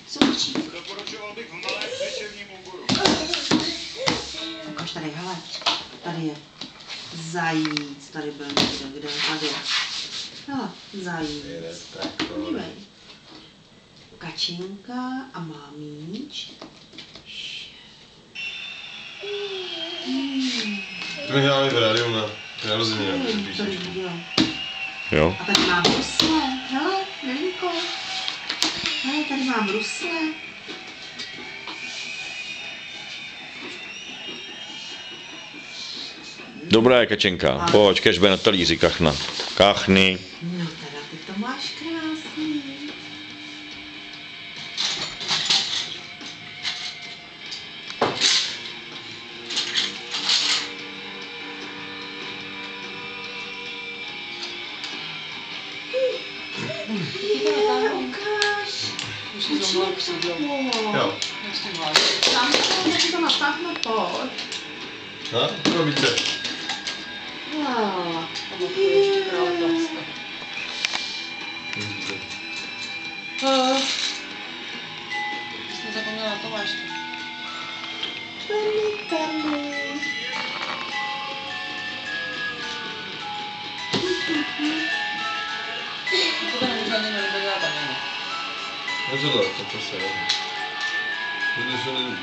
Součí. Doporučoval bych v malém večerním oboru. Ukaž tady, hele, tady je zajíc, tady byl někdo, kde je tady. Hele, zajíc. Podívej. Kačinka a má míč. To mi hráli v rádiu na narozeniny. Jo. A tady má brusle, hele, Nelinko. Hele, tady má brusle. Dobrá je Kačenka. Pojď, kež bude na talíři, kachna. Kachny. No teda, ty to máš krásný. Ukáž. Jo. Tam se to natáhne, pojď. No, to více. Wow. Jsem zapomněla Tomáška. To tam už ani nevypadá tam ani. Nezhodla, to se je. Protože není.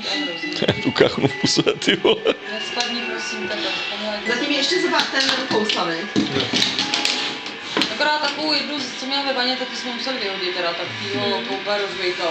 To je hrozný. Tu kachnu v puse, ty vole. Nespadni, prosím, takhle. Zatím ještě zobák ten kouslavý. Akorát takovou jednu, co měla ve baně, tak ty jsme museli vyhodit teda, tak týho koupa rozvějka.